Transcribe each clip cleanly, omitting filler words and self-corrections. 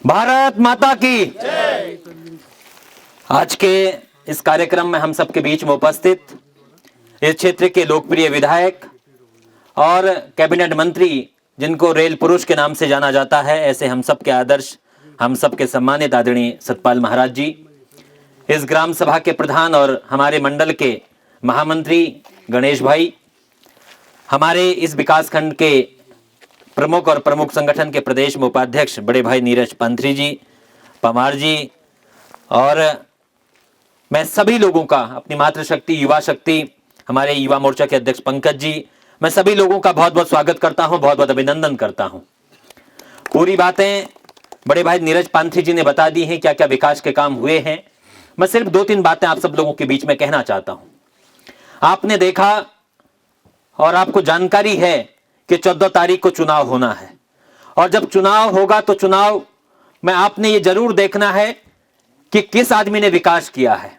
भारत माता की जय। आज के इस कार्यक्रम में हम सबके बीच में उपस्थित इस क्षेत्र के लोकप्रिय विधायक और कैबिनेट मंत्री, जिनको रेल पुरुष के नाम से जाना जाता है, ऐसे हम सबके आदर्श, हम सबके सम्मानित आदरणीय सतपाल महाराज जी, इस ग्राम सभा के प्रधान और हमारे मंडल के महामंत्री गणेश भाई, हमारे इस विकासखंड के प्रमुख और प्रमुख संगठन के प्रदेश में उपाध्यक्ष बड़े भाई नीरज पंथरी जी, पवार जी, और मैं सभी लोगों का, अपनी मातृशक्ति युवा शक्ति, हमारे युवा मोर्चा के अध्यक्ष पंकज जी, मैं सभी लोगों का बहुत बहुत स्वागत करता हूं, बहुत बहुत अभिनंदन करता हूं। पूरी बातें बड़े भाई नीरज पंथरी जी ने बता दी हैं, क्या क्या विकास के काम हुए हैं। मैं सिर्फ 2-3 बातें आप सब लोगों के बीच में कहना चाहता हूं। आपने देखा और आपको जानकारी है कि 14 तारीख को चुनाव होना है, और जब चुनाव होगा तो चुनाव में आपने ये जरूर देखना है कि किस आदमी ने विकास किया है।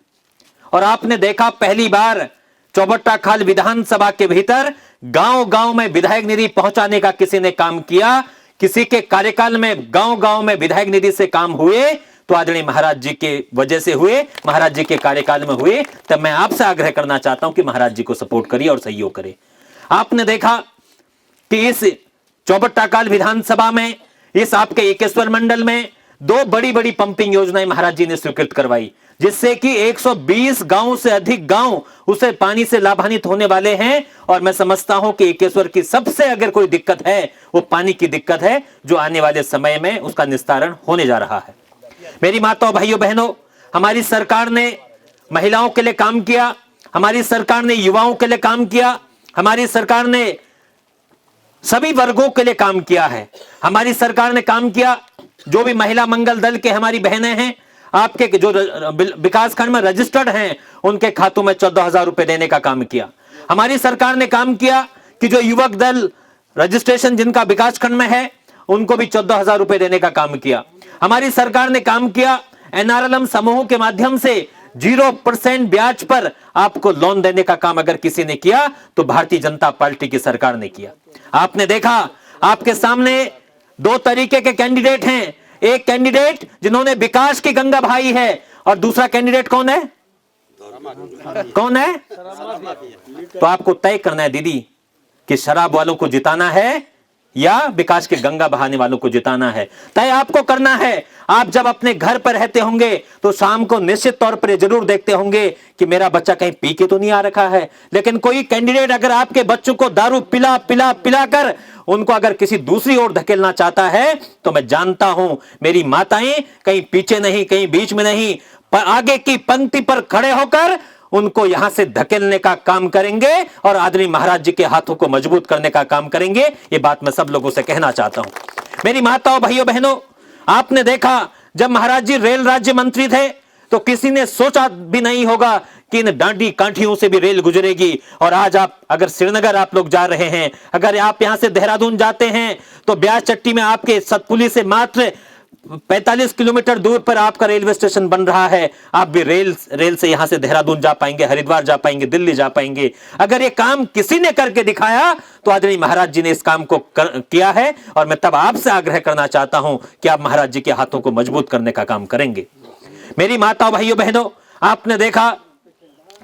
और आपने देखा पहली बार चौबट्टा खाल विधानसभा के भीतर गांव गांव में विधायक निधि पहुंचाने का किसी ने काम किया। किसी के कार्यकाल में गांव गांव में विधायक निधि से काम हुए तो आदरणीय महाराज जी के वजह से हुए, महाराज जी के कार्यकाल में हुए। तब मैं आपसे आग्रह करना चाहता हूं कि महाराज जी को सपोर्ट करिए और सहयोग करें। आपने देखा कि इस चौबट्टा खाल विधानसभा में, इस आपके एकेश्वर मंडल में 2 बड़ी बड़ी पंपिंग योजनाएं महाराज जी ने स्वीकृत करवाई, जिससे कि 120 गांव से अधिक गांव उसे पानी से लाभान्वित होने वाले हैं। और मैं समझता हूं कि एकेश्वर की सबसे अगर कोई दिक्कत है वो पानी की दिक्कत है, जो आने वाले समय में उसका निस्तारण होने जा रहा है। मेरी माताओं भाइयों बहनों, हमारी सरकार ने महिलाओं के लिए काम किया, हमारी सरकार ने युवाओं के लिए काम किया, हमारी सरकार ने सभी वर्गों के लिए काम किया है। हमारी सरकार ने काम किया, जो भी महिला मंगल दल के हमारी बहनें हैं, आपके जो विकास खंड में रजिस्टर्ड हैं, उनके खातों में 14,000 रुपए देने का काम किया। हमारी सरकार ने काम किया कि जो युवक दल रजिस्ट्रेशन जिनका विकास खंड में है, उनको भी 14,000 रुपए देने का काम किया। हमारी सरकार ने काम किया एनआरएलएम समूहों के माध्यम से 0% ब्याज पर आपको लोन देने का काम अगर किसी ने किया तो भारतीय जनता पार्टी की सरकार ने किया। आपने देखा, आपके सामने 2 तरीके के कैंडिडेट हैं। एक कैंडिडेट जिन्होंने विकास की गंगा बहाई है, और दूसरा कैंडिडेट कौन है? कौन है? तो आपको तय करना है दीदी कि शराब वालों को जिताना है या विकास की गंगा बहाने वालों को जिताना है। तय आपको करना है। आप जब अपने घर पर रहते होंगे तो शाम को निश्चित तौर पर जरूर देखते होंगे कि मेरा बच्चा कहीं पी के तो नहीं आ रखा है। लेकिन कोई कैंडिडेट अगर आपके बच्चों को दारू पिला पिला पिला कर उनको अगर किसी दूसरी ओर धकेलना चाहता है, तो मैं जानता हूं मेरी माताएं कहीं पीछे नहीं, कहीं बीच में नहीं, पर आगे की पंक्ति पर खड़े होकर उनको यहां से धकेलने का काम करेंगे और आदरणीय महाराज जी के हाथों को मजबूत करने का काम करेंगे। ये बात मैं सब लोगों से कहना चाहता हूं। मेरी माताओं भाइयों बहनों, आपने देखा जब महाराज जी रेल राज्य मंत्री थे तो किसी ने सोचा भी नहीं होगा कि इन डांडी कांठियों से भी रेल गुजरेगी। और आज आप अगर श्रीनगर आप लोग जा रहे हैं, अगर आप यहां से देहरादून जाते हैं, तो ब्यास चट्टी में आपके सतपुली से मात्र 45 किलोमीटर दूर पर आपका रेलवे स्टेशन बन रहा है। आप भी रेल से यहां से देहरादून जा पाएंगे, हरिद्वार जा पाएंगे, दिल्ली जा पाएंगे। अगर ये काम किसी ने करके दिखाया तो आदरणीय महाराज जी ने इस काम को किया है। और मैं तब आपसे आग्रह करना चाहता हूं कि आप महाराज जी के हाथों को मजबूत करने का काम करेंगे। मेरी माताओं भाइयों बहनों, आपने देखा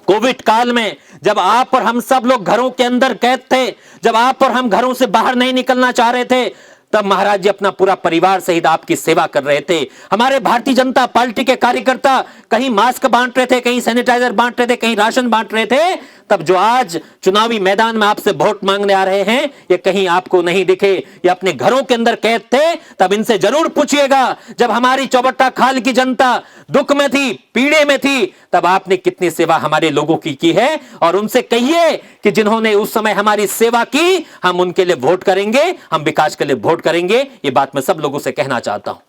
कोविड काल में जब आप और हम सब लोग घरों के अंदर कैद थे, जब आप और हम घरों से बाहर नहीं निकलना चाह रहे थे, तब महाराज जी अपना पूरा परिवार सहित आपकी सेवा कर रहे थे। हमारे भारतीय जनता पार्टी के कार्यकर्ता कहीं मास्क बांट रहे थे, कहीं सैनिटाइजर बांट रहे थे, कहीं राशन बांट रहे थे। तब जो आज चुनावी मैदान में आपसे वोट मांगने आ रहे हैं, ये कहीं आपको नहीं दिखे, ये अपने घरों के अंदर कैद थे। तब इनसे जरूर पूछिएगा, जब हमारी चौबट्टा खाल की जनता दुख में थी, पीड़े में थी, तब आपने कितनी सेवा हमारे लोगों की है। और उनसे कहिए कि जिन्होंने उस समय हमारी सेवा की, हम उनके लिए वोट करेंगे, हम विकास के लिए वोट करेंगे। ये बात मैं सब लोगों से कहना चाहता हूं।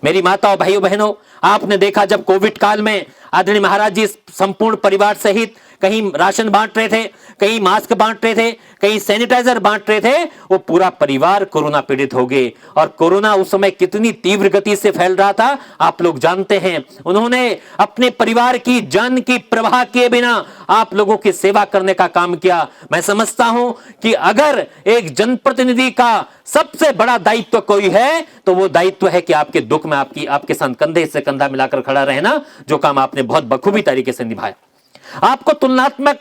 मेरी माताओं भाइयों बहनों, आपने देखा जब कोविड काल में आदरणीय महाराज जी संपूर्ण परिवार सहित कहीं राशन बांट रहे थे, कहीं मास्क बांट रहे थे, कहीं सैनिटाइजर बांट रहे थे। वो पूरा परिवार कोरोना पीड़ित हो गए और कोरोना उस समय कितनी तीव्र गति से फैल रहा था आप लोग जानते हैं। उन्होंने अपने परिवार की जान की परवाह किए बिना आप लोगों की सेवा करने का काम किया। मैं समझता हूं कि अगर एक जनप्रतिनिधि का सबसे बड़ा दायित्व कोई है तो वो दायित्व है कि आपके दुख में आपके साथ कंधे से कंधा मिलाकर खड़ा रहना, जो काम आपने बहुत बखूबी तरीके से निभाया। आपको तुलनात्मक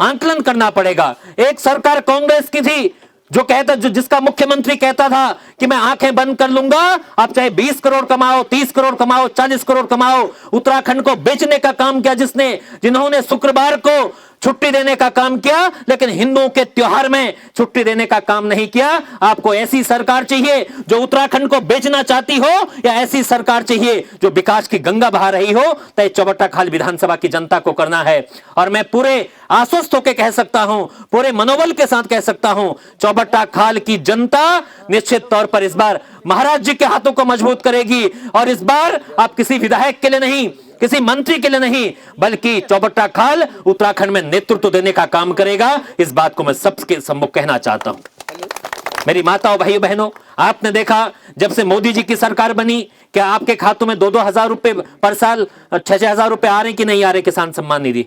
आंकलन करना पड़ेगा। एक सरकार कांग्रेस की थी जिसका मुख्यमंत्री कहता था कि मैं आंखें बंद कर लूंगा, आप चाहे 20 करोड़ कमाओ, 30 करोड़ कमाओ, 40 करोड़ कमाओ। उत्तराखंड को बेचने का काम किया जिन्होंने शुक्रवार को छुट्टी देने का काम किया, लेकिन हिंदुओं के त्योहार में छुट्टी देने का काम नहीं किया। आपको ऐसी सरकार चाहिए जो उत्तराखंड को बेचना चाहती हो, या ऐसी सरकार चाहिए जो विकास की गंगा बहा रही हो? तय चौबट्टाखाल विधानसभा की जनता को करना है। और मैं पूरे आश्वस्त होकर कह सकता हूं, पूरे मनोबल के साथ कह सकता हूं, चौबट्टाखाल की जनता निश्चित तौर पर इस बार महाराज जी के हाथों को मजबूत करेगी। और इस बार आप किसी विधायक के लिए नहीं, किसी मंत्री के लिए नहीं, बल्कि चौबट्टाखाल उत्तराखंड में नेतृत्व देने का काम करेगा। इस बात को मैं सबके सम्मुख कहना चाहता हूं। मेरी माताओं, भाइयों, बहनों, आपने देखा जब से मोदी जी की सरकार बनी, क्या आपके खातों में 2-2 हजार रुपए पर साल, 6-6 हजार रुपए आ रहे कि नहीं आ रहे? किसान सम्मान निधि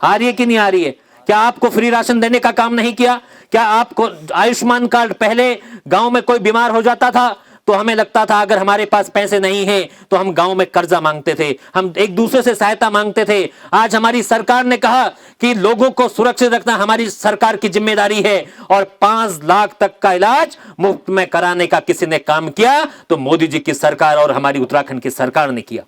आ रही है कि नहीं आ रही है? क्या आपको फ्री राशन देने का काम नहीं किया? क्या आपको आयुष्मान कार्ड? पहले गांव में कोई बीमार हो जाता था तो हमें लगता था अगर हमारे पास पैसे नहीं हैं तो हम गांव में कर्जा मांगते थे, हम एक दूसरे से सहायता मांगते थे। आज हमारी सरकार ने कहा कि लोगों को सुरक्षित रखना हमारी सरकार की जिम्मेदारी है, और 5 लाख तक का इलाज मुफ्त में कराने का किसी ने काम किया तो मोदी जी की सरकार और हमारी उत्तराखंड की सरकार ने किया।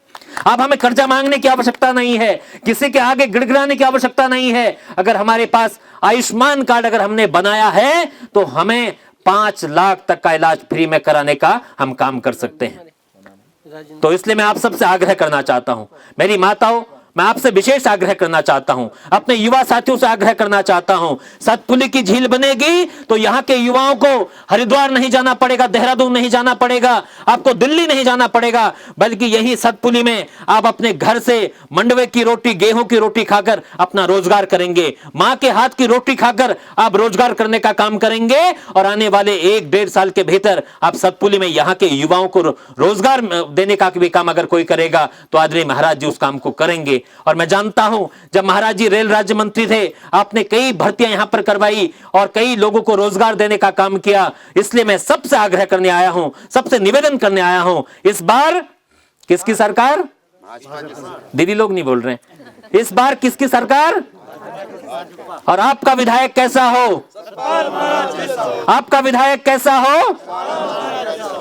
अब हमें कर्जा मांगने की आवश्यकता नहीं है, किसी के आगे गिड़गिड़ाने की आवश्यकता नहीं है। अगर हमारे पास आयुष्मान कार्ड अगर हमने बनाया है तो हमें 5 लाख तक का इलाज फ्री में कराने का हम काम कर सकते हैं। तो इसलिए मैं आप सबसे आग्रह करना चाहता हूं, मेरी माताओं, मैं आपसे विशेष आग्रह करना चाहता हूं, अपने युवा साथियों से आग्रह करना चाहता हूं। सतपुली की झील बनेगी तो यहां के युवाओं को हरिद्वार नहीं जाना पड़ेगा, देहरादून नहीं जाना पड़ेगा, आपको दिल्ली नहीं जाना पड़ेगा, बल्कि यही सतपुली में आप अपने घर से मंडवे की रोटी, गेहूं की रोटी खाकर अपना रोजगार करेंगे। मां के हाथ की रोटी खाकर आप रोजगार करने का काम करेंगे, और आने वाले 1-1.5 साल के भीतर आप सतपुली में यहां के युवाओं को रोजगार देने का भी काम अगर कोई करेगा तो आदरणीय महाराज जी उस काम को करेंगे। और मैं जानता हूं जब महाराज जी रेल राज्य मंत्री थे, आपने कई भर्तियां यहां पर करवाई और कई लोगों को रोजगार देने का काम किया। इसलिए मैं सबसे आग्रह करने आया हूं, सबसे निवेदन करने आया हूं, इस बार किसकी सरकार? दीदी लोग नहीं बोल रहे, इस बार किसकी सरकार? और आपका विधायक कैसा हो? आपका विधायक कैसा हो?